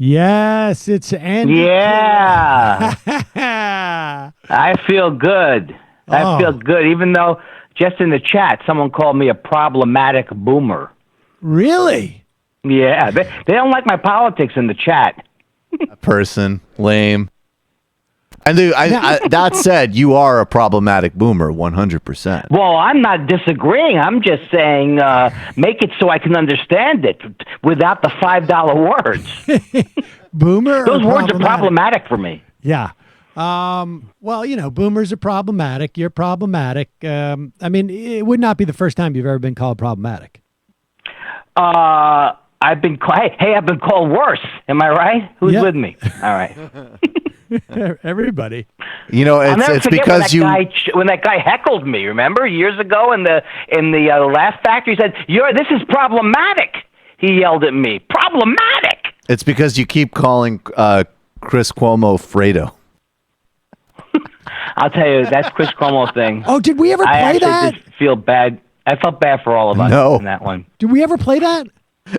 Yes, it's Andy. Yeah. I feel good. I feel good, even though just in the chat, someone called me a problematic boomer. Really? Yeah. They don't like my politics in the chat. Person. Lame. And that said, you are a problematic boomer, 100%. Well, I'm not disagreeing. I'm just saying make it so I can understand it without the $5 words. Boomer? Those words are problematic for me. Yeah. Well, boomers are problematic. You're problematic. I mean, it would not be the first time you've ever been called problematic. I've been called worse. Am I right? Who's with me? All right. Everybody. It's because when that guy heckled me, remember, years ago in the Laugh Factory, he said, this is problematic. He yelled at me, problematic. It's because you keep calling Chris Cuomo Fredo. I'll tell you, that's Chris Cuomo thing. Oh, did we ever play that? Just feel bad. I felt bad for all of us in that one. Did we ever play that?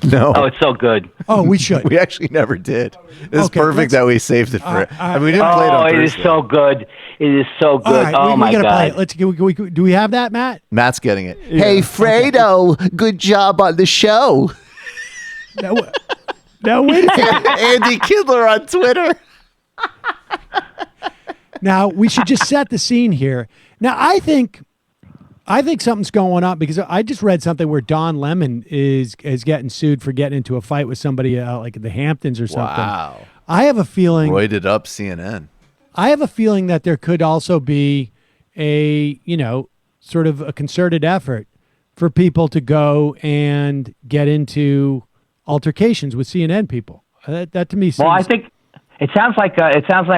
No. Oh, it's so good. Oh, we should. We actually never did. It's perfect that we saved it for it. We didn't play it on Thursday. It is so good. It is so good. Right, oh, my God. Play it. Do we have that, Matt? Matt's getting it. Yeah. Hey, Fredo, good job on the show. No, wait a second. Andy Kidler on Twitter. Now, we should just set the scene here. Now, I think something's going on because I just read something where Don Lemon is getting sued for getting into a fight with somebody like at the Hamptons or something. Wow. I have a feeling. Roided up CNN. I have a feeling that there could also be a, sort of a concerted effort for people to go and get into altercations with CNN people. That to me seems... Well, I think it sounds like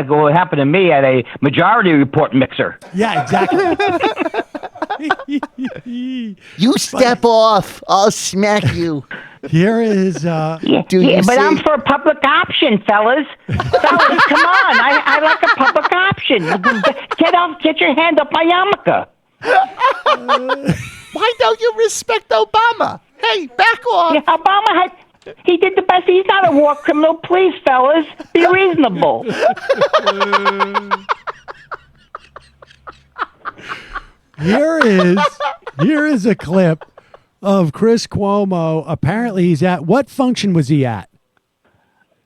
what happened to me at a Majority Report mixer. Yeah, exactly. You step off, I'll smack you. Here is but I'm for a public option, fellas. Fellas, come on. I like a public option. Get your hand up my yarmulke. Why don't you respect Obama? Hey, back off. Yeah, Obama he did the best. He's not a war criminal. Please, fellas, be reasonable. Here is a clip of Chris Cuomo. Apparently, he's at what function was he at?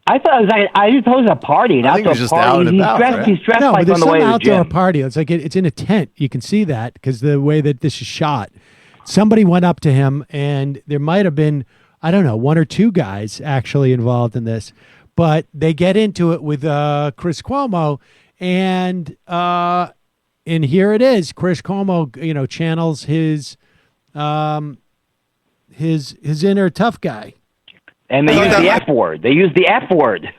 I thought it was a party. I think he was just out and about. He's dressed no, like but on the way to the outdoor gym. party. It's like it's in a tent. You can see that because the way that this is shot. Somebody went up to him, and there might have been, I don't know, one or two guys actually involved in this, but they get into it with Chris Cuomo, and here it is. Chris Cuomo, channels his inner tough guy. And they use the F word. They use the F word.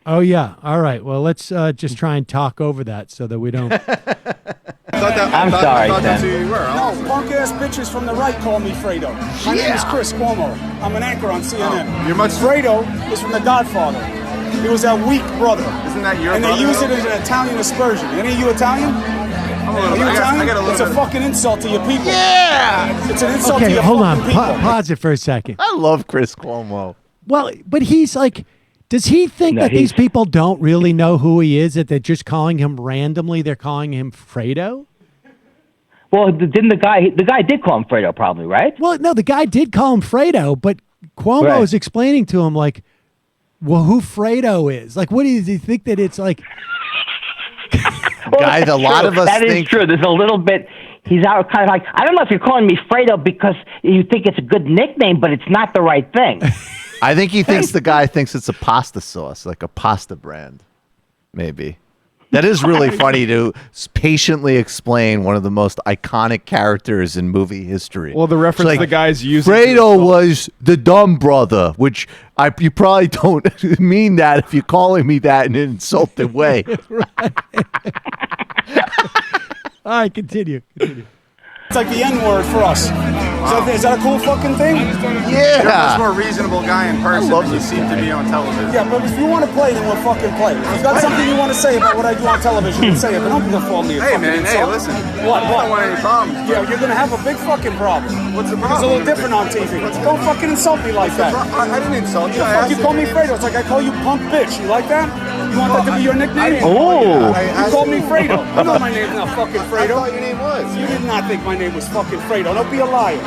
Oh, yeah. All right. Well, let's just try and talk over that so that we don't... I'm sorry, Sam. No, punk-ass bitches from the right call me Fredo. My name is Chris Cuomo. I'm an anchor on CNN. Fredo is from The Godfather. He was that weak brother. Isn't that your brother? And they use it as an Italian aspersion. Any of you Italian? Are you Italian? It's a fucking insult to your people. Yeah! It's an insult to your hold fucking on. people. Pause it for a second. I love Chris Cuomo. Well, but he's like... Does he think that these people don't really know who he is, that they're just calling him randomly? They're calling him Fredo? Well, didn't the guy did call him Fredo probably, right? Well, no, the guy did call him Fredo, but Cuomo is explaining to him, like, well, who Fredo is. Like, what does he think that it's like? Guys, a lot of us think... That is true. There's a little bit... He's out kind of like, I don't know if you're calling me Fredo because you think it's a good nickname, but it's not the right thing. I think he thinks the guy thinks it's a pasta sauce, like a pasta brand, maybe. That is really funny to patiently explain one of the most iconic characters in movie history. Well, the reference the guy's using. Fredo was the dumb brother, which you probably don't mean that if you're calling me that in an insulting way. All right, continue. It's like the N-word for us. Is that a cool fucking thing? Yeah. You're a much more reasonable guy in person than you seem to be on television. Yeah, but if you want to play, then we'll fucking play. If you've got something you want to say about what I do on television, then say it, but don't call me a Hey, fucking man, insult. listen. What? I don't want any problems. Yeah, you're going to have a big fucking problem. What's the It's problem? a little different on TV. Don't fucking insult me like that. I didn't insult you. The fuck you call me Fredo? It's like I call you punk bitch. You like that? You want that to be your nickname? Oh. You called me Fredo. You know my name's not fucking I Fredo. thought your name was. You did not think my name was fucking Fredo. Don't be a liar. You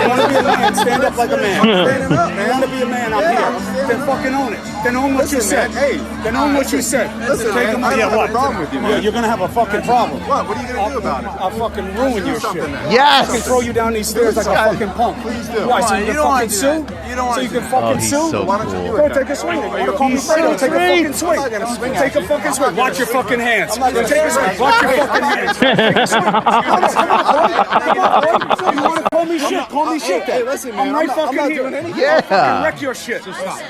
want to be a man? Stand up like a man. Standing up, You want to be a man? I'm here. Then fucking own it. Then own what you said. Hey. Then own what you said. Listen, Take man, them- I don't yeah, have what? a problem with you, Yeah, man. you're gonna have a fucking problem. What? What are you gonna do about it? I'll fucking ruin your shit. something then. Yes. I can throw you down these stairs like a fucking punk. Please do. Why? So you can don't wanna fucking do sue? that. You don't want So to you can Oh, fucking he's sue? so Why don't you cool. do Go it? take a swing. You want to call me Fredo? Take a fucking swing. I'm not gonna swing Take at a fucking swing. Watch your fucking hands. not gonna Take a swing. Watch your fucking hands. Take a swing. You want to call me shit? Call me shit then. Hey, listen, man, I'm right I'm not fucking doing here. anything. I'll fucking Yeah. wreck your shit.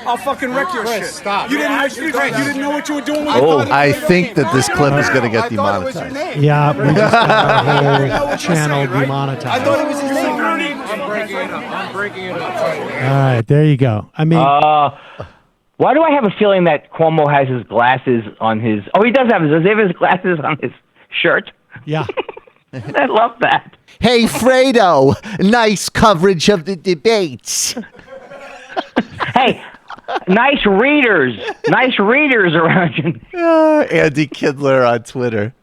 I'll fucking wreck your shit. Stop. You didn't know what you were doing with Oh. I think that this clip is going to get I thought it was your demonetized. name. Yeah, we just got our whole what you're channel saying, right? demonetized. I thought it was his name. I'm breaking it up. I'm breaking it up. All right, there you go. I mean, Why do I have a feeling that Cuomo has his glasses on his? Oh, he does have his glasses on his shirt. yeah. I love that. Hey, Fredo, nice coverage of the debates. Hey, nice readers around you. Andy Kidler on Twitter.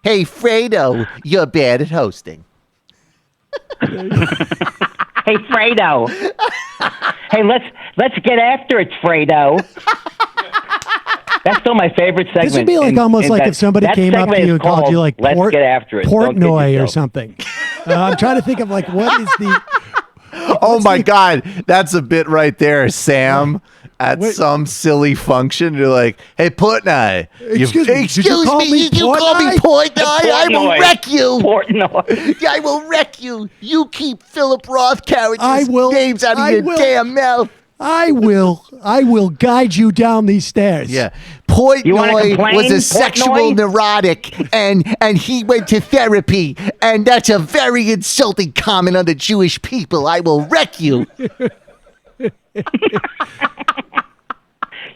Hey, Fredo, you're bad at hosting. Hey, Fredo. Hey, let's get after it, Fredo. That's still my favorite segment. This would be like almost like if somebody came up to you and called you like Let's get after it. Don't kid Portnoy or yourself. something. I'm trying to think of like what is the Oh my God, that's a bit right there, Sam. At Wait. some silly function, you're like, "Hey, Portnoy, Excuse me, did you call me you call me Portnoy? I will Portnoy. wreck you. Portnoy. I will wreck you. You keep Philip Roth characters' I will- names out of I your will- damn mouth." I will guide you down these stairs. Yeah, You wanna Portnoy complain, was a sexual Portnoy? neurotic, and he went to therapy, and that's a very insulting comment on the Jewish people. I will wreck you.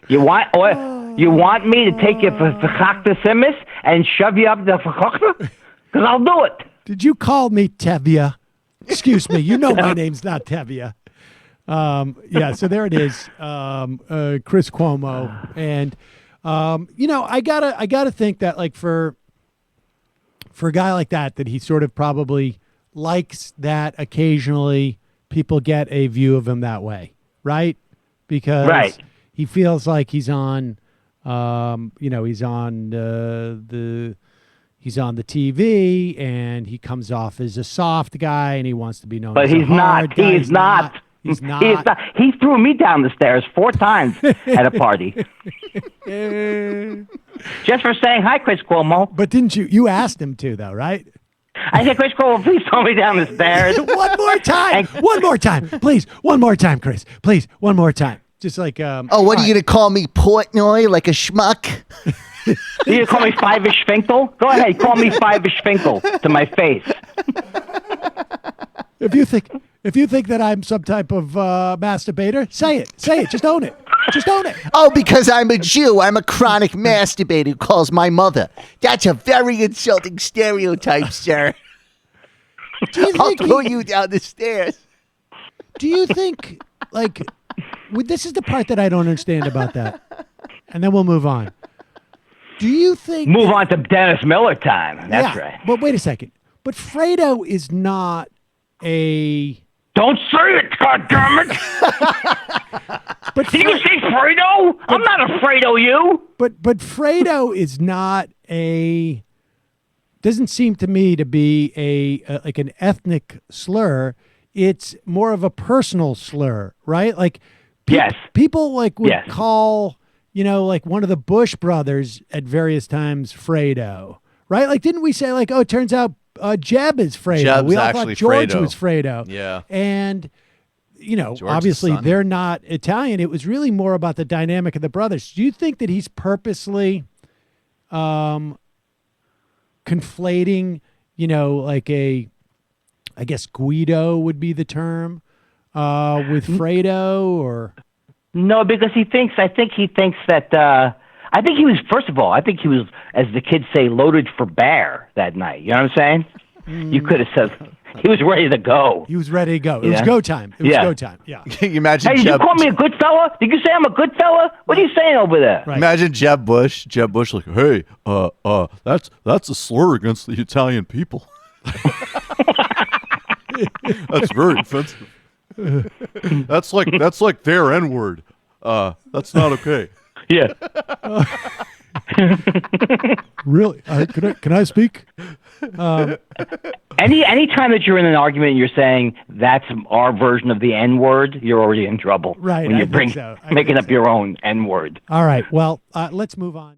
You want me to take you for Chakta Simis and shove you up the Chakta? Because I'll do it. Did you call me Tevye? Excuse me. You know my name's not Tevye. Yeah, so there it is. Chris Cuomo. And I gotta think that like for a guy like that he sort of probably likes that occasionally people get a view of him that way, right? Because Right. he feels like he's on he's on the TV and he comes off as a soft guy and he wants to be known But as a he's hard not. guy. He is not. He's not. He is not. He threw me down the stairs 4 times at a party. Just for saying hi, Chris Cuomo. But didn't you asked him to though, right? I said, Chris Cuomo, please throw me down the stairs. One more time. One more time. Please. One more time, Chris. Please. One more time. Just like Oh, what are you gonna call me, Portnoy, like a schmuck? You call me Five-ish Finkel? Go ahead, call me Five-ish Finkel to my face. If you think that I'm some type of masturbator, say it. Say it. Just own it. Just own it. Oh, because I'm a Jew. I'm a chronic masturbator who calls my mother. That's a very insulting stereotype, sir. Do you I'll think throw you down the stairs. Do you think like this is the part that I don't understand about that, and then we'll move on. Do you think Move on to Dennis Miller time. That's yeah, right. But wait a second. But Fredo is not a. Don't say it, goddammit! But Did you say Fredo? I'm not a Fredo, you! But Fredo is not a. Doesn't seem to me to be a like an ethnic slur. It's more of a personal slur, right? Like, Yes. people like would Yes. call like one of the Bush brothers at various times Fredo, right? Like, didn't we say like, oh, it turns out Jeb is Fredo. Jeb's We all actually thought George Fredo. was Fredo. Yeah. And George's obviously son. they're not Italian. It was really more about the dynamic of the brothers. Do you think that he's purposely conflating, like I guess Guido would be the term, with Fredo, or No, because I think he thinks that, I think he was, first of all, I think he was, as the kids say, loaded for bear that night. You know what I'm saying? You could have said, He was ready to go. He was ready to go. It was Yeah. go time. It was Yeah. go time. Yeah. Can you imagine Hey, did you Jeb? call me a good fella? Did you say I'm a good fella? What are you saying over there? Right. Imagine Jeb Bush. Jeb Bush, like, hey, that's a slur against the Italian people. That's very offensive. That's like their N-word. That's not okay. Yeah. Really? Can I speak? Any time that you're in an argument and you're saying that's our version of the N-word, you're already in trouble. Right, When I you think so. I making think up your own N-word. All right. Well, let's move on.